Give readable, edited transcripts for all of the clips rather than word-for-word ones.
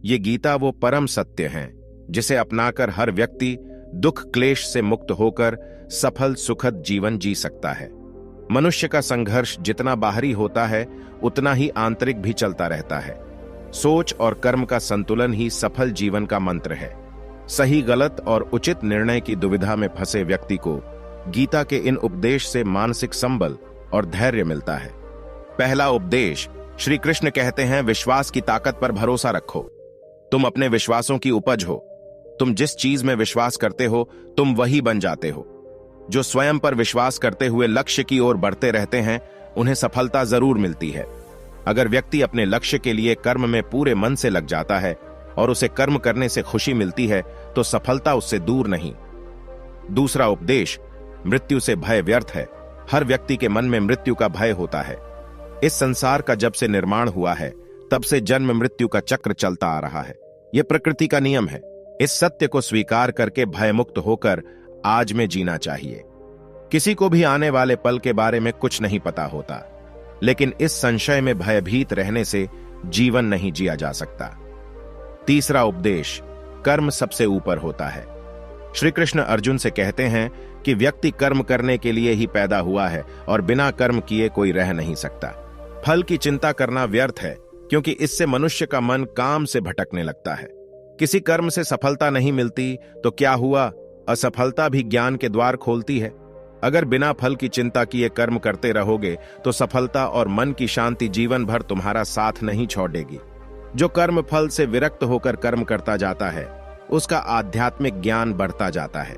ये गीता वो परम सत्य हैं जिसे अपनाकर हर व्यक्ति दुख क्लेश से मुक्त होकर सफल सुखद जीवन जी सकता है। मनुष्य का संघर्ष जितना बाहरी होता है उतना ही आंतरिक भी चलता रहता है। सोच और कर्म का संतुलन ही सफल जीवन का मंत्र है। सही गलत और उचित निर्णय की दुविधा में फंसे व्यक्ति को गीता के इन उपदेश से मानसिक संबल और धैर्य मिलता है। पहला उपदेश, श्री कृष्ण कहते हैं, विश्वास की ताकत पर भरोसा रखो। तुम अपने विश्वासों की उपज हो। तुम जिस चीज में विश्वास करते हो तुम वही बन जाते हो। जो स्वयं पर विश्वास करते हुए लक्ष्य की ओर बढ़ते रहते हैं उन्हें सफलता जरूर मिलती है। अगर व्यक्ति अपने लक्ष्य के लिए कर्म में पूरे मन से लग जाता है और उसे कर्म करने से खुशी मिलती है तो सफलता उससे दूर नहीं। दूसरा उपदेश, मृत्यु से भय व्यर्थ है। हर व्यक्ति के मन में मृत्यु का भय होता है। इस संसार का जब से निर्माण हुआ है तब से जन्म मृत्यु का चक्र चलता आ रहा है। यह प्रकृति का नियम है। इस सत्य को स्वीकार करके भयमुक्त होकर आज में जीना चाहिए। किसी को भी आने वाले पल के बारे में कुछ नहीं पता होता, लेकिन इस संशय में भयभीत रहने से जीवन नहीं जिया जा सकता। तीसरा उपदेश, कर्म सबसे ऊपर होता है। श्री कृष्ण अर्जुन से कहते हैं कि व्यक्ति कर्म करने के लिए ही पैदा हुआ है और बिना कर्म किए कोई रह नहीं सकता। फल की चिंता करना व्यर्थ है क्योंकि इससे मनुष्य का मन काम से भटकने लगता है। किसी कर्म से सफलता नहीं मिलती तो क्या हुआ, असफलता भी ज्ञान के द्वार खोलती है। अगर बिना फल की चिंता किए कर्म करते रहोगे तो सफलता और मन की शांति जीवन भर तुम्हारा साथ नहीं छोड़ेगी। जो कर्म फल से विरक्त होकर कर्म करता जाता है उसका आध्यात्मिक ज्ञान बढ़ता जाता है।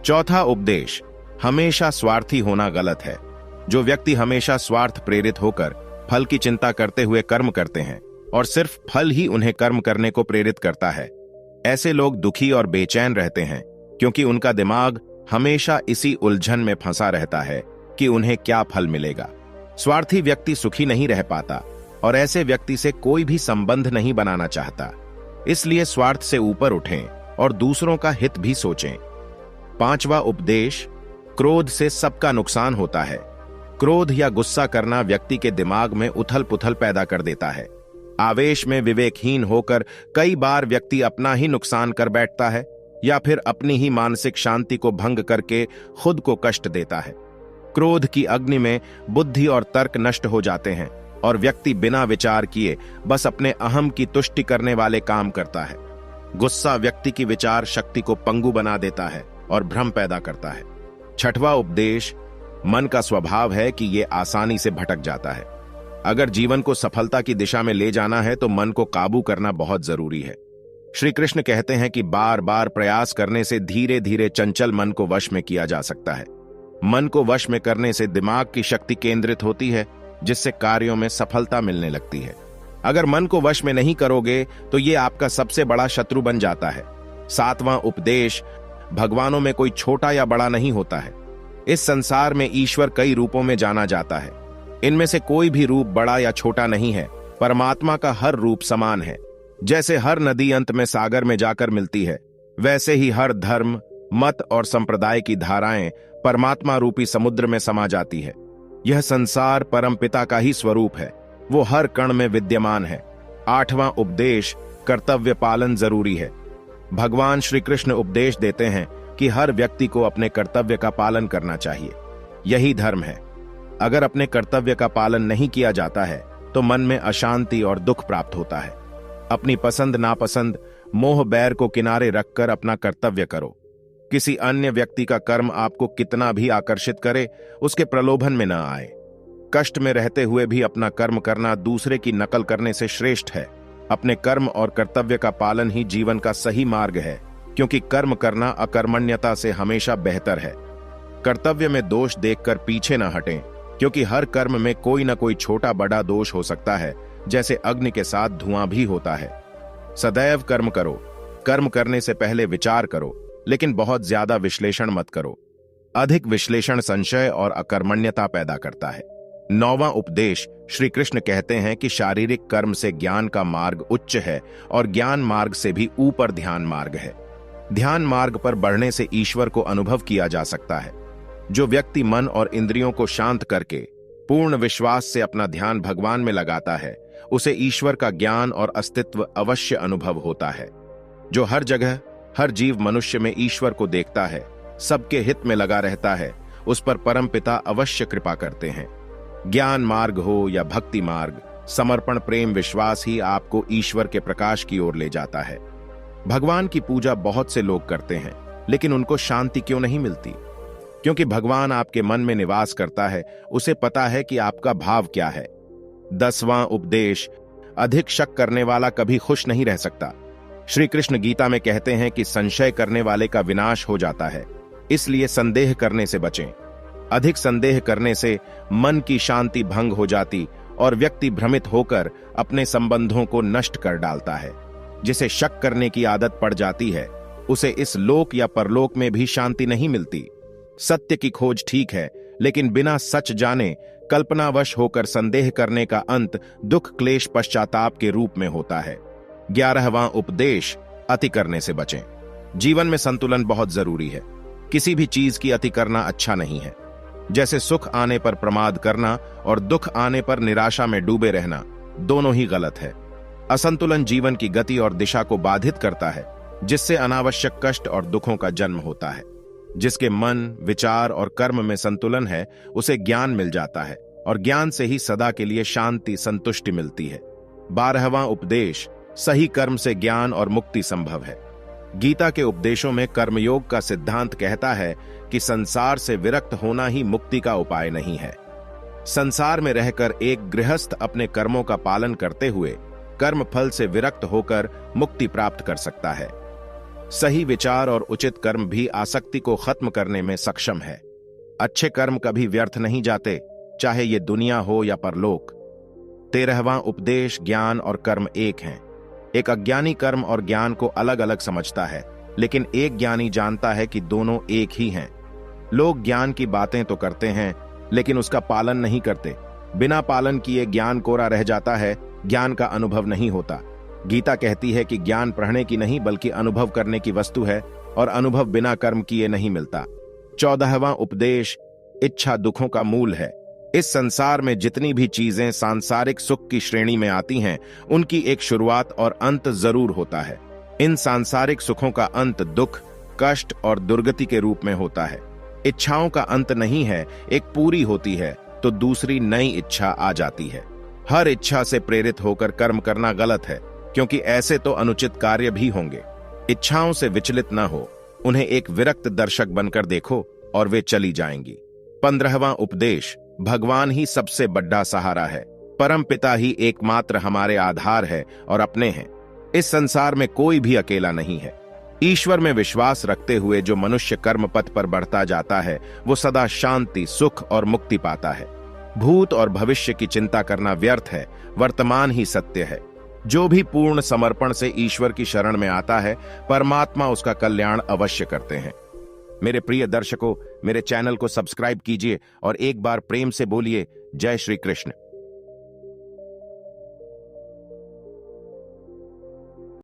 चौथा उपदेश, हमेशा स्वार्थी होना गलत है। जो व्यक्ति हमेशा स्वार्थ प्रेरित होकर फल की चिंता करते हुए कर्म करते हैं और सिर्फ फल ही उन्हें कर्म करने को प्रेरित करता है, ऐसे लोग दुखी और बेचैन रहते हैं क्योंकि उनका दिमाग हमेशा इसी उलझन में फंसा रहता है कि उन्हें क्या फल मिलेगा। स्वार्थी व्यक्ति सुखी नहीं रह पाता और ऐसे व्यक्ति से कोई भी संबंध नहीं बनाना चाहता। इसलिए स्वार्थ से ऊपर उठें और दूसरों का हित भी सोचें। पांचवा उपदेश, क्रोध से सबका नुकसान होता है। क्रोध या गुस्सा करना व्यक्ति के दिमाग में उथल पुथल पैदा कर देता है। आवेश में विवेकहीन होकर कई बार व्यक्ति अपना ही नुकसान कर बैठता है या फिर अपनी ही मानसिक शांति को भंग करके खुद को कष्ट देता है। क्रोध की अग्नि में बुद्धि और तर्क नष्ट हो जाते हैं और व्यक्ति बिना विचार किए बस अपने अहम की तुष्टि करने वाले काम करता है। गुस्सा व्यक्ति की विचार शक्ति को पंगु बना देता है और भ्रम पैदा करता है। छठवां उपदेश, मन का स्वभाव है कि यह आसानी से भटक जाता है। अगर जीवन को सफलता की दिशा में ले जाना है तो मन को काबू करना बहुत जरूरी है। श्री कृष्ण कहते हैं कि बार बार प्रयास करने से धीरे धीरे चंचल मन को वश में किया जा सकता है। मन को वश में करने से दिमाग की शक्ति केंद्रित होती है जिससे कार्यों में सफलता मिलने लगती है। अगर मन को वश में नहीं करोगे तो ये आपका सबसे बड़ा शत्रु बन जाता है। सातवां उपदेश, भगवानों में कोई छोटा या बड़ा नहीं होता है। इस संसार में ईश्वर कई रूपों में जाना जाता है। इनमें से कोई भी रूप बड़ा या छोटा नहीं है। परमात्मा का हर रूप समान है। जैसे हर नदी अंत में सागर में जाकर मिलती है, वैसे ही हर धर्म, मत और संप्रदाय की धाराएं परमात्मा रूपी समुद्र में समा जाती है। यह संसार परमपिता का ही स्वरूप है। वो हर कण में विद्यमान है। आठवां उपदेश, कर्तव्य पालन जरूरी है। भगवान श्री कृष्ण उपदेश देते हैं कि हर व्यक्ति को अपने कर्तव्य का पालन करना चाहिए। यही धर्म है। अगर अपने कर्तव्य का पालन नहीं किया जाता है तो मन में अशांति और दुख प्राप्त होता है। अपनी पसंद नापसंद, मोह बैर को किनारे रखकर अपना कर्तव्य करो। किसी अन्य व्यक्ति का कर्म आपको कितना भी आकर्षित करे, उसके प्रलोभन में न आए। कष्ट में रहते हुए भी अपना कर्म करना दूसरे की नकल करने से श्रेष्ठ है। अपने कर्म और कर्तव्य का पालन ही जीवन का सही मार्ग है, क्योंकि कर्म करना अकर्मण्यता से हमेशा बेहतर है। कर्तव्य में दोष देखकर पीछे न हटें, क्योंकि हर कर्म में कोई न कोई छोटा बड़ा दोष हो सकता है, जैसे अग्नि के साथ धुआं भी होता है। सदैव कर्म करो। कर्म करने से पहले विचार करो, लेकिन बहुत ज्यादा विश्लेषण मत करो। अधिक विश्लेषण संशय और अकर्मण्यता पैदा करता है। नौवां उपदेश, श्री कृष्ण कहते हैं कि शारीरिक कर्म से ज्ञान का मार्ग उच्च है और ज्ञान मार्ग से भी ऊपर ध्यान मार्ग है। ध्यान मार्ग पर बढ़ने से ईश्वर को अनुभव किया जा सकता है। जो व्यक्ति मन और इंद्रियों को शांत करके पूर्ण विश्वास से अपना ध्यान भगवान में लगाता है, उसे ईश्वर का ज्ञान और अस्तित्व अवश्य अनुभव होता है। जो हर जगह हर जीव मनुष्य में ईश्वर को देखता है, सबके हित में लगा रहता है, उस पर परमपिता अवश्य कृपा करते हैं। ज्ञान मार्ग हो या भक्ति मार्ग, समर्पण प्रेम विश्वास ही आपको ईश्वर के प्रकाश की ओर ले जाता है। भगवान की पूजा बहुत से लोग करते हैं, लेकिन उनको शांति क्यों नहीं मिलती? क्योंकि भगवान आपके मन में निवास करता है, उसे पता है कि आपका भाव क्या है। 10वां उपदेश, अधिक शक करने वाला कभी खुश नहीं रह सकता। श्री कृष्ण गीता में कहते हैं कि संशय करने वाले का विनाश हो जाता है, इसलिए संदेह करने से बचें। अधिक संदेह करने से मन की शांति भंग हो जाती और व्यक्ति भ्रमित होकर अपने संबंधों को नष्ट कर डालता है। जिसे शक करने की आदत पड़ जाती है, उसे इस लोक या परलोक में भी शांति नहीं मिलती। सत्य की खोज ठीक है, लेकिन बिना सच जाने कल्पनावश होकर संदेह करने का अंत दुख क्लेश पश्चाताप के रूप में होता है। 11वां उपदेश, अति करने से बचें। जीवन में संतुलन बहुत जरूरी है। किसी भी चीज की अति करना अच्छा नहीं है। जैसे सुख आने पर प्रमाद करना और दुख आने पर निराशा में डूबे रहना, दोनों ही गलत है। असंतुलन जीवन की गति और दिशा को बाधित करता है, जिससे अनावश्यक कष्ट और दुखों का जन्म होता है। जिसके मन, विचार और कर्म में संतुलन है, उसे ज्ञान मिल जाता है और ज्ञान से ही सदा के लिए शांति संतुष्टि मिलती है। 12वां उपदेश, सही कर्म से ज्ञान और मुक्ति संभव है। गीता के उपदेशों में कर्मयोग का सिद्धांत कहता है कि संसार से विरक्त होना ही मुक्ति का उपाय नहीं है। संसार में रहकर एक गृहस्थ अपने कर्मों का पालन करते हुए कर्म फल से विरक्त होकर मुक्ति प्राप्त कर सकता है। सही विचार और उचित कर्म भी आसक्ति को खत्म करने में सक्षम है। अच्छे कर्म कभी व्यर्थ नहीं जाते, चाहे ये दुनिया हो या परलोक। 13वां उपदेश, ज्ञान और कर्म एक हैं। एक अज्ञानी कर्म और ज्ञान को अलग अलग समझता है, लेकिन एक ज्ञानी जानता है कि दोनों एक ही हैं। लोग ज्ञान की बातें तो करते हैं, लेकिन उसका पालन नहीं करते। बिना पालन किए ज्ञान कोरा रह जाता है, ज्ञान का अनुभव नहीं होता। गीता कहती है कि ज्ञान पढ़ने की नहीं बल्कि अनुभव करने की वस्तु है, और अनुभव बिना कर्म किए नहीं मिलता। 14वां उपदेश, इच्छा दुखों का मूल है। इस संसार में जितनी भी चीजें सांसारिक सुख की श्रेणी में आती हैं, उनकी एक शुरुआत और अंत जरूर होता है। इन सांसारिक सुखों का अंत दुख, कष्ट और दुर्गति के रूप में होता है। इच्छाओं का अंत नहीं है, एक पूरी होती है तो दूसरी नई इच्छा आ जाती है। हर इच्छा से प्रेरित होकर कर्म करना गलत है, क्योंकि ऐसे तो अनुचित कार्य भी होंगे। इच्छाओं से विचलित न हो, उन्हें एक विरक्त दर्शक बनकर देखो और वे चली जाएंगी। 15वां उपदेश, भगवान ही सबसे बड़ा सहारा है। परम पिता ही एकमात्र हमारे आधार है और अपने हैं। इस संसार में कोई भी अकेला नहीं है। ईश्वर में विश्वास रखते हुए जो मनुष्य कर्म पथ पर बढ़ता जाता है, वो सदा शांति, सुख और मुक्ति पाता है। भूत और भविष्य की चिंता करना व्यर्थ है, वर्तमान ही सत्य है। जो भी पूर्ण समर्पण से ईश्वर की शरण में आता है, परमात्मा उसका कल्याण अवश्य करते हैं। मेरे प्रिय दर्शकों, मेरे चैनल को सब्सक्राइब कीजिए और एक बार प्रेम से बोलिए, जय श्री कृष्ण।